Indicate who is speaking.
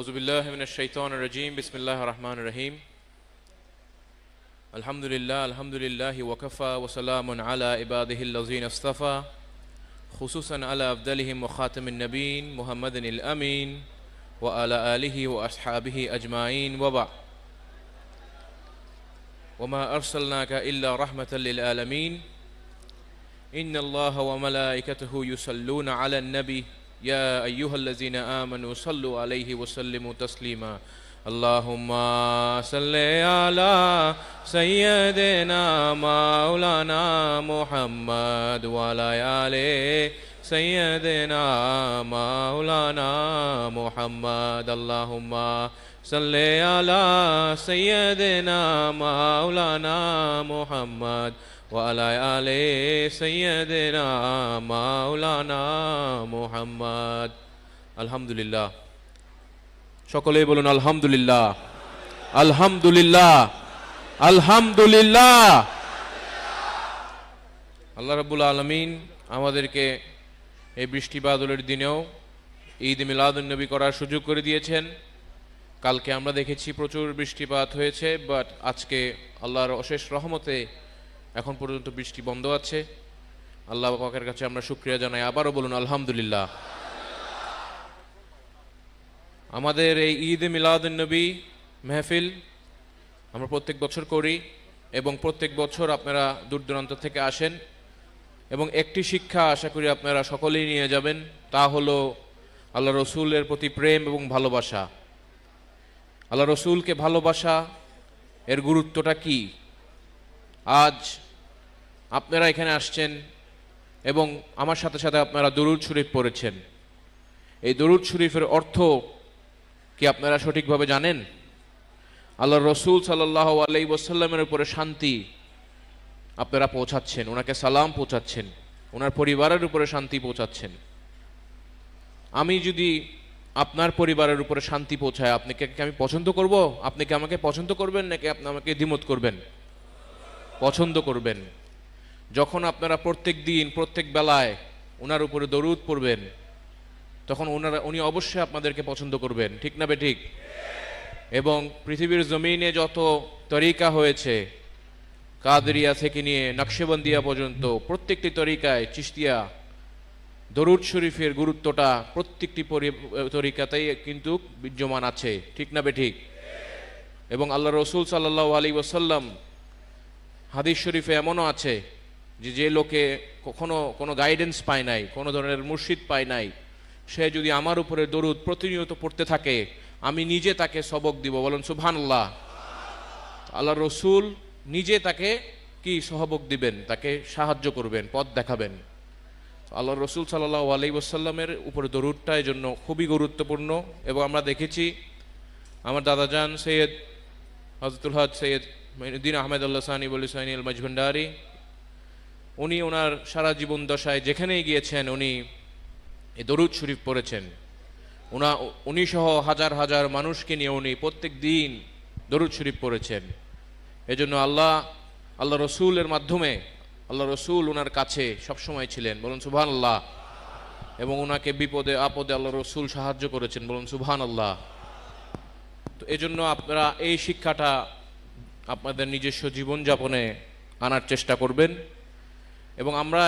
Speaker 1: أعوذ بالله من الشيطان الرجيم بسم الله الرحمن الرحيم الحمد لله وكفى وسلام على عباده الذين اصطفى خصوصا على أفضلهم وخاتم النبيين محمد الأمين وعلى آله وأصحابه أجمعين وبعد وما أرسلناك إلا رحمة للعالمين إن الله وملائكته يصلون على النبي يا أيها الذين آمنوا صلوا عليه وسلموا تسليما اللهم صل على سيدنا مولانا محمد وعلى آل سيدنا مولانا محمد اللهم صل على سيدنا مولانا محمد وعلى آل سيدنا مولانا محمد الحمد لله সকলেই বলুন আলহামদুলিল্লাহ আলহামদুলিল্লাহ আলহামদুলিল্লাহ। আল্লাহ রাব্বুল আলামিন আমাদেরকে এই বৃষ্টি বাদলের দিনেও ঈদ মিলাদুন নবী করার সুযোগ করে দিয়েছেন। কালকে আমরা দেখেছি প্রচুর বৃষ্টিপাত হয়েছে, বাট আজকে আল্লাহর অশেষ রহমতে এখন পর্যন্ত বৃষ্টি বন্ধ আছে। আল্লাহ পাকের কাছে আমরা শুকরিয়া জানাই। আবারও বলুন আলহামদুলিল্লাহ। আমাদের এই ঈদ মিলাদুন নবী মেহফিল আমরা প্রত্যেক বছর করি এবং প্রত্যেক বছর আপনারা দূর দূরান্ত থেকে আসেন এবং একটি শিক্ষা আশা করি আপনারা সকলেই নিয়ে যাবেন, তা হলো আল্লাহ রসুলের প্রতি প্রেম এবং ভালোবাসা। আল্লাহ রসুলকে ভালোবাসা এর গুরুত্বটা কি। আজ আপনারা এখানে আসছেন এবং আমার সাথে সাথে আপনারা দরুদ শরীফ পড়েছেন। এই দরুদ শরীফের অর্থ কি আপনারা সঠিকভাবে জানেন? আল্লাহ রসুল সাল্লাল্লাহু আলাইহি ওয়াসাল্লামের উপরে শান্তি আপনারা পৌঁছাচ্ছেন, ওনাকে সালাম পৌঁছাচ্ছেন, ওনার পরিবারের উপরে শান্তি পৌঁছাচ্ছেন। আমি যদি আপনার পরিবারের উপরে শান্তি পৌঁছায়, আপনাকে আমি পছন্দ করব? আপনি কি আমাকে পছন্দ করবেন নাকি আপনি আমাকে দ্বিমত করবেন? পছন্দ করবেন। যখন আপনারা প্রত্যেক দিন প্রত্যেক বেলায় ওনার উপরে দরুদ পড়বেন, তখন উনি অবশ্যই আপনাদেরকে পছন্দ করবেন, ঠিক না বেঠিক? এবং পৃথিবীর জমিনে যত তরিকা হয়েছে, কাদরিয়া থেকে নিয়ে নকশবন্দিয়া পর্যন্ত প্রত্যেকটি তরিকায় চিশতিয়া দরুদ শরীফের গুরুত্বটা প্রত্যেকটি তরিকাতেই কিন্তু বিদ্যমান আছে, ঠিক না বেঠিক? এবং আল্লাহ রসুল সাল্লাল্লাহু আলাইহি ওয়াসাল্লাম হাদিস শরীফে এমনও আছে যে লোকে কখনো কোনো গাইডেন্স পায় নাই, কোনো ধরনের মুর্শিদ পায় নাই, সে যদি আমার উপরে দরুদ প্রতিনিয়ত পড়তে থাকে, আমি নিজে তাকে সবক দিব। বলেন সুবহানাল্লাহ। আল্লাহ রসুল নিজে তাকে কি সহবক দিবেন, তাকে সাহায্য করবেন, পথ দেখাবেন। আল্লাহ রসুল সাল্লাল্লাহু আলাইহি ওয়াসাল্লামের উপরে দরুদটা এই জন্য খুবই গুরুত্বপূর্ণ। এবং আমরা দেখেছি আমার দাদাজান সৈয়দ হযরতুল হজ সৈয়দ মঈনুদ্দিন আহমেদ আল্লাহ সানি বলি সাইনি আল মাজভান্ডারি, উনি ওনার সারা জীবন দশায় যেখানেই গিয়েছেন উনি এই দরুদ শরীফ পড়েছেন। উনি সহ হাজার হাজার মানুষকে নিয়ে উনি প্রত্যেক দিন দরুদ শরীফ পড়েছেন। এজন্য আল্লাহ রসুলের মাধ্যমে আল্লাহ রসুল ওনার কাছে সবসময় ছিলেন। বলুন সুবহানাল্লাহ। এবং ওনাকে বিপদে আপদে আল্লাহ রসুল সাহায্য করেছেন। বলুন সুবহানাল্লাহ। তো এজন্য আপনারা এই শিক্ষাটা আপনাদের নিজস্ব জীবনযাপনে আনার চেষ্টা করবেন। এবং আমরা